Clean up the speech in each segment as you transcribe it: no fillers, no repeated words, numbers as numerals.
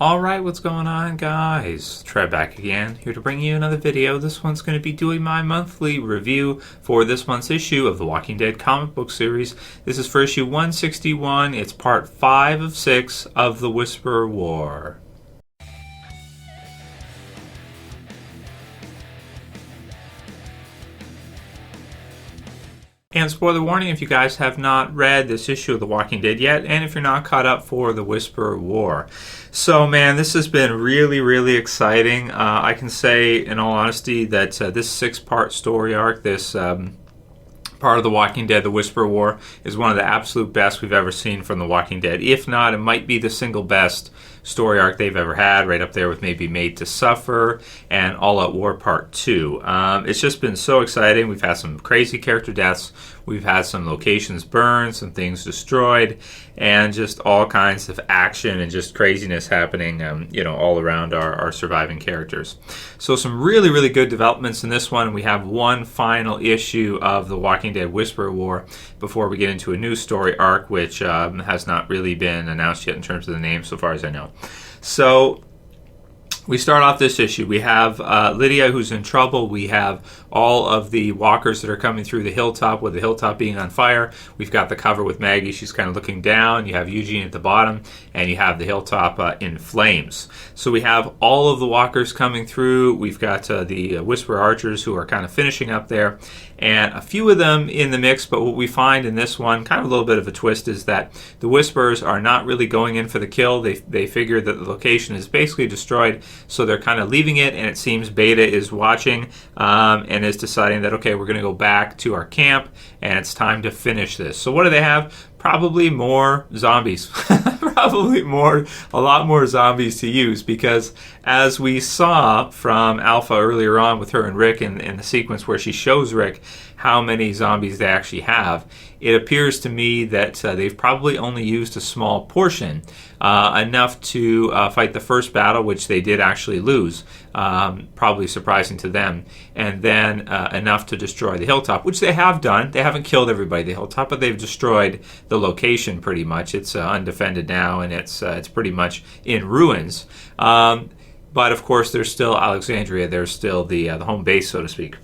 Alright, what's going on, guys? Trev back again, here to bring you another video. This one's going to be doing my monthly review for this month's issue of the Walking Dead comic book series. This is for issue 161. It's part 5 of 6 of the Whisperer War. And spoiler warning if you guys have not read this issue of The Walking Dead yet, and if you're not caught up for the Whisperer War. So, man, this has been really exciting. I can say, in all honesty, that this 6-part story arc, this part of The Walking Dead, The Whisperer War, is one of the absolute best we've ever seen from The Walking Dead. If not, it might be the single best story arc they've ever had, right up there with maybe Made to Suffer and All Out War Part 2. It's just been so exciting. We've had some crazy character deaths. We've had some locations burned, some things destroyed, and just all kinds of action and just craziness happening, all around our surviving characters. So some really good developments in this one. We have one final issue of The Walking Dead Whisperer War before we get into a new story arc, which has not really been announced yet in terms of the name so far as I know. So we start off this issue. We have Lydia, who's in trouble. We have all of the walkers that are coming through the hilltop, with the hilltop being on fire. We've got the cover with Maggie. She's kind of looking down. You have Eugene at the bottom, and you have the hilltop in flames. So we have all of the walkers coming through. We've got the Whisperer archers who are kind of finishing up there, and a few of them in the mix. But what we find in this one, kind of a little bit of a twist, is that the Whisperers are not really going in for the kill. They figure that the location is basically destroyed, so they're kind of leaving it, and it seems Beta is watching and is deciding that, okay, we're going to go back to our camp, and it's time to finish this. So what do they have? Probably more zombies. Probably a lot more zombies to use, because as we saw from Alpha earlier on with her and Rick in the sequence where she shows Rick how many zombies they actually have, it appears to me that they've probably only used a small portion, enough to fight the first battle, which they did actually lose, probably surprising to them, and then enough to destroy the hilltop, which they have done. They haven't killed everybody at the hilltop, but they've destroyed the location pretty much. It's undefended now, and it's pretty much in ruins. But of course, there's still Alexandria. There's still the home base, so to speak.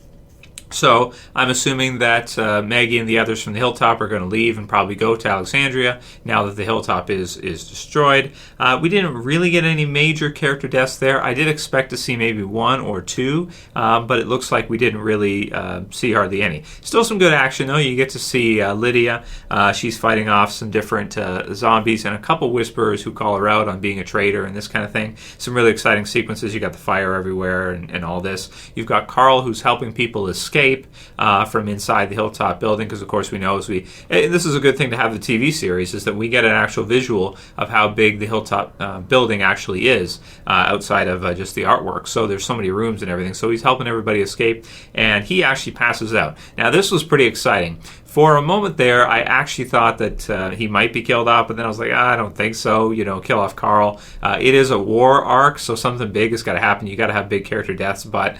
So I'm assuming that Maggie and the others from the hilltop are going to leave and probably go to Alexandria now that the hilltop is destroyed. We didn't really get any major character deaths there. I did expect to see maybe 1 or 2, but it looks like we didn't really see hardly any. Still some good action, though. You get to see Lydia. She's fighting off some different zombies and a couple Whisperers who call her out on being a traitor and this kind of thing. Some really exciting sequences. You got the fire everywhere and all this. You've got Carl, who's helping people escape from inside the hilltop building, because of course we know this is a good thing to have the TV series, is that we get an actual visual of how big the hilltop building actually is, outside of just the artwork. So there's so many rooms and everything. So he's helping everybody escape, and he actually passes out. Now this was pretty exciting. For a moment there, I actually thought that he might be killed off, but then I was like, I don't think so. Kill off Carl. It is a war arc, so something big has got to happen. You got to have big character deaths, but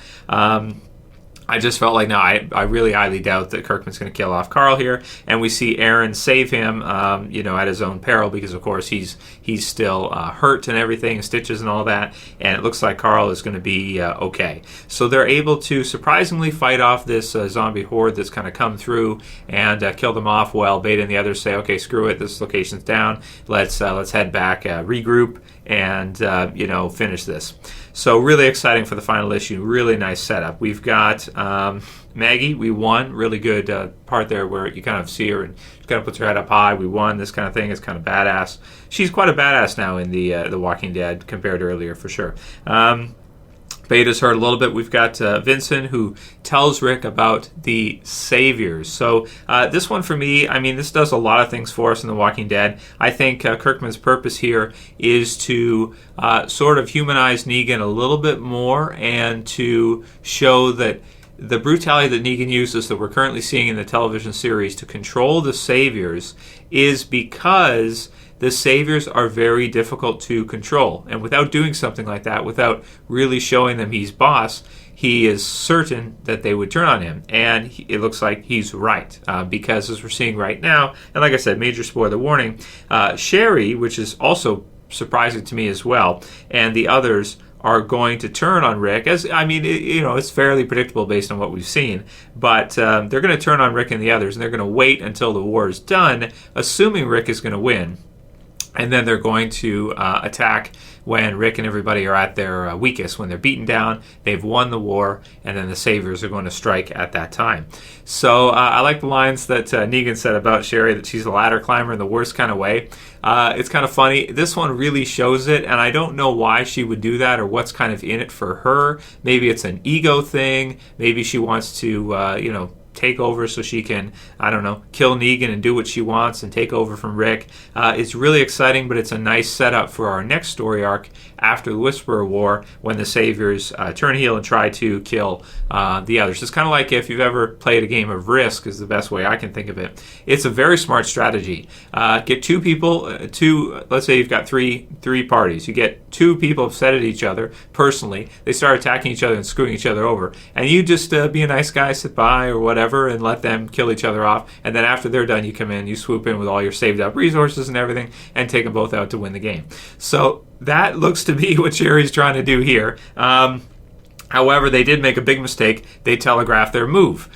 I just felt like, no, I really highly doubt that Kirkman's going to kill off Carl here, and we see Aaron save him, at his own peril, because of course he's still hurt and everything, and stitches and all that, and it looks like Carl is going to be okay. So they're able to surprisingly fight off this zombie horde that's kind of come through and kill them off, while Beta and the others say, okay, screw it, this location's down, let's head back, regroup, and finish this. So really exciting for the final issue. Really nice setup. We've got Maggie. We won. Really good part there where you kind of see her and she kind of puts her head up high. We won. This kind of thing is kind of badass. She's quite a badass now in the Walking Dead compared to earlier, for sure. Beta's hurt a little bit. We've got Vincent, who tells Rick about the Saviors. So this one for me, this does a lot of things for us in The Walking Dead. I think Kirkman's purpose here is to sort of humanize Negan a little bit more, and to show that the brutality that Negan uses, that we're currently seeing in the television series to control the Saviors, is because the Saviors are very difficult to control. And without doing something like that, without really showing them he's boss, he is certain that they would turn on him. And it looks like he's right. Because as we're seeing right now, and like I said, major spoiler warning, Sherry, which is also surprising to me as well. And the others are going to turn on Rick. As I mean, it's fairly predictable based on what we've seen. But they're going to turn on Rick and the others, and they're going to wait until the war is done, assuming Rick is going to win. And then they're going to attack when Rick and everybody are at their weakest, when they're beaten down, they've won the war, and then the Saviors are going to strike at that time. So I like the lines that Negan said about Sherry, that she's a ladder climber in the worst kind of way. It's kind of funny. This one really shows it, and I don't know why she would do that or what's kind of in it for her. Maybe it's an ego thing. Maybe she wants to, take over so she can, I don't know, kill Negan and do what she wants and take over from Rick. It's really exciting, but it's a nice setup for our next story arc after the Whisperer War, when the Saviors turn heel and try to kill the others. It's kind of like if you've ever played a game of Risk, is the best way I can think of it. It's a very smart strategy. Get two people, let's say you've got three parties. You get two people upset at each other personally. They start attacking each other and screwing each other over. And you just be a nice guy, sit by or whatever, and let them kill each other off. And then after they're done, you come in, you swoop in with all your saved up resources and everything, and take them both out to win the game. So that looks to be what Sherry's trying to do here. However, they did make a big mistake. They telegraphed their move.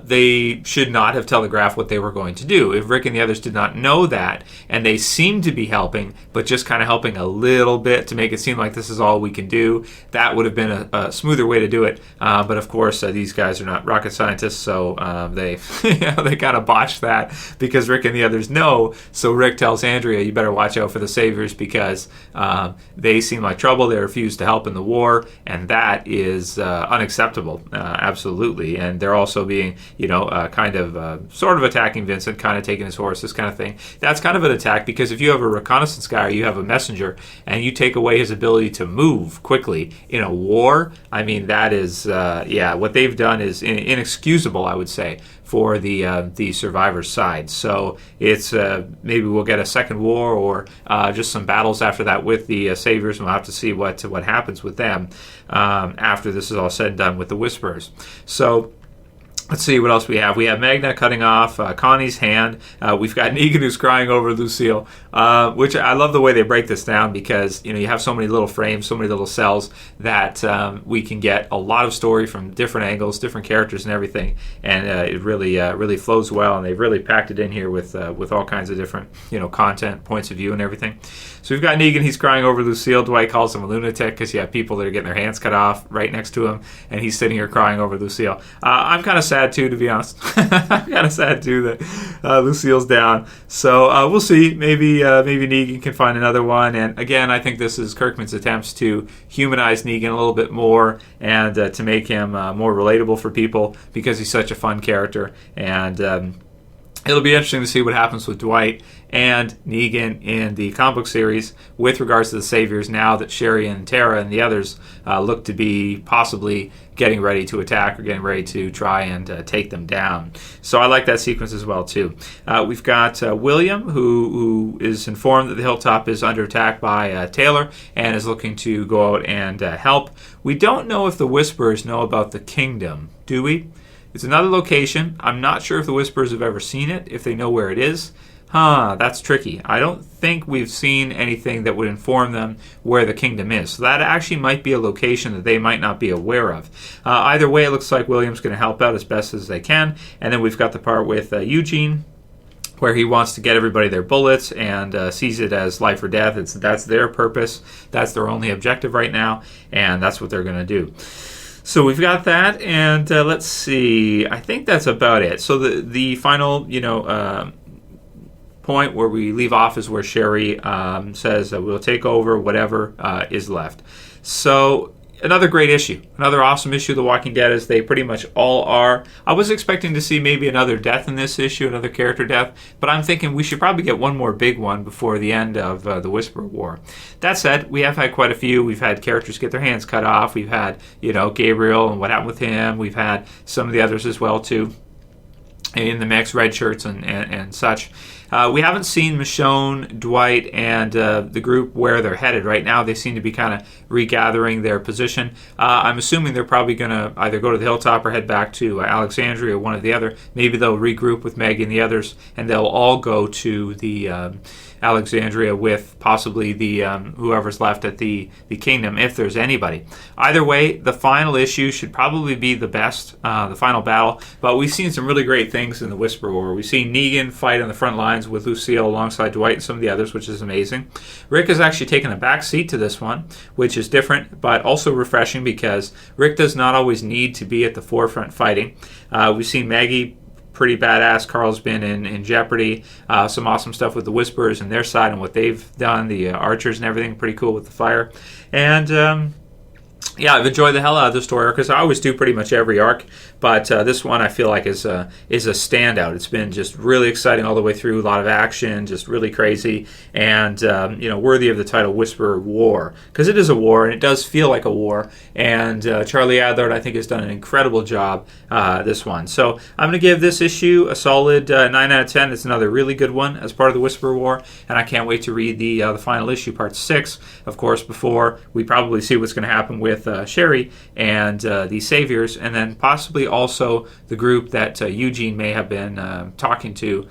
They should not have telegraphed what they were going to do. If Rick and the others did not know that, and they seemed to be helping, but just kind of helping a little bit to make it seem like this is all we can do, that would have been a smoother way to do it. But of course, these guys are not rocket scientists, so they they kind of botched that because Rick and the others know. So Rick tells Andrea, you better watch out for the Saviors because they seem like trouble. They refuse to help in the war, and that is unacceptable, absolutely. And they're also being, sort of attacking Vincent, kind of taking his horse, this kind of thing. That's kind of an attack because if you have a reconnaissance guy or you have a messenger and you take away his ability to move quickly in a war, I mean, that is, what they've done is inexcusable, I would say, for the survivors' side. So it's maybe we'll get a second war or just some battles after that with the Saviors, and we'll have to see what happens with them after this is all said and done with the Whisperers. So let's see what else we have. We have Magna cutting off Connie's hand. We've got Negan who's crying over Lucille, which I love the way they break this down because you have so many little frames, so many little cells that we can get a lot of story from different angles, different characters, and everything. And it really flows well. And they've really packed it in here with all kinds of different content, points of view, and everything. So we've got Negan. He's crying over Lucille. Dwight calls him a lunatic because you have people that are getting their hands cut off right next to him, and he's sitting here crying over Lucille. I'm kind of sad too, to be honest. I'm kind of sad too that Lucille's down. So we'll see. Maybe Negan can find another one. And again, I think this is Kirkman's attempts to humanize Negan a little bit more and to make him more relatable for people because he's such a fun character. And it'll be interesting to see what happens with Dwight and Negan in the comic book series with regards to the Saviors now that Sherry and Tara and the others look to be possibly getting ready to attack or getting ready to try and take them down. So I like that sequence as well too. We've got William who is informed that the hilltop is under attack by Taylor and is looking to go out and help. We don't know if the Whisperers know about the kingdom, do we? It's another location. I'm not sure if the Whisperers have ever seen it, if they know where it is. That's tricky. I don't think we've seen anything that would inform them where the kingdom is. So that actually might be a location that they might not be aware of. Either way, it looks like William's going to help out as best as they can. And then we've got the part with Eugene, where he wants to get everybody their bullets and sees it as life or death. That's their purpose. That's their only objective right now. And that's what they're going to do. So we've got that, and let's see. I think that's about it. So the final, point where we leave off is where Sherry says we'll take over whatever is left. So another great issue, another awesome issue of The Walking Dead, as they pretty much all are. I was expecting to see maybe another death in this issue, another character death, but I'm thinking we should probably get one more big one before the end of the Whisperer War. That said, we have had quite a few. We've had characters get their hands cut off. We've had, Gabriel and what happened with him. We've had some of the others as well, too, in the mix, red shirts and such. We haven't seen Michonne, Dwight, and the group where they're headed right now. They seem to be kind of regathering their position. I'm assuming they're probably going to either go to the hilltop or head back to Alexandria, or one or the other. Maybe they'll regroup with Meg and the others, and they'll all go to the Alexandria with possibly the whoever's left at the kingdom, if there's anybody. Either way, the final issue should probably be the best, the final battle. But we've seen some really great things in the Whisper War. We've seen Negan fight on the front lines with Lucille alongside Dwight and some of the others, which is amazing. Rick has actually taken a back seat to this one, which is different, but also refreshing because Rick does not always need to be at the forefront fighting. We've seen Maggie, pretty badass. Carl's been in jeopardy. Some awesome stuff with the Whisperers and their side and what they've done. The archers and everything, pretty cool with the fire. And yeah, I've enjoyed the hell out of the story arc, because I always do pretty much every arc, but this one I feel like is a standout. It's been just really exciting all the way through, a lot of action, just really crazy, and worthy of the title Whisperer War, because it is a war and it does feel like a war. And Charlie Adlard, I think, has done an incredible job this one. So I'm going to give this issue a solid 9 out of 10. It's another really good one as part of the Whisperer War, and I can't wait to read the final issue, part 6, of course, before we probably see what's going to happen with Sherry and the Saviors, and then possibly also the group that Eugene may have been talking to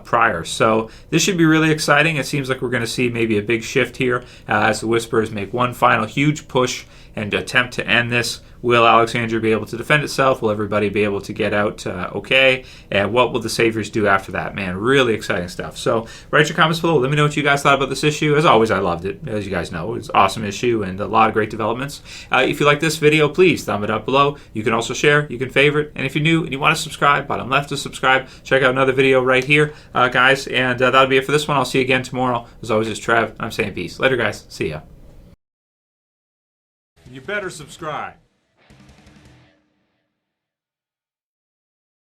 prior. So this should be really exciting. It seems like we're going to see maybe a big shift here as the Whisperers make one final huge push and attempt to end this. Will Alexandria be able to defend itself? Will everybody be able to get out okay? And what will the Saviors do after that? Man, really exciting stuff. So write your comments below. Let me know what you guys thought about this issue. As always, I loved it. As you guys know, it's an awesome issue and a lot of great developments. If you like this video, please thumb it up below. You can also share. You can favorite. And if you're new and you want to subscribe, bottom left to subscribe. Check out another video right here, guys. And that'll be it for this one. I'll see you again tomorrow. As always, it's Trev. I'm saying peace. Later, guys. See ya. You better subscribe.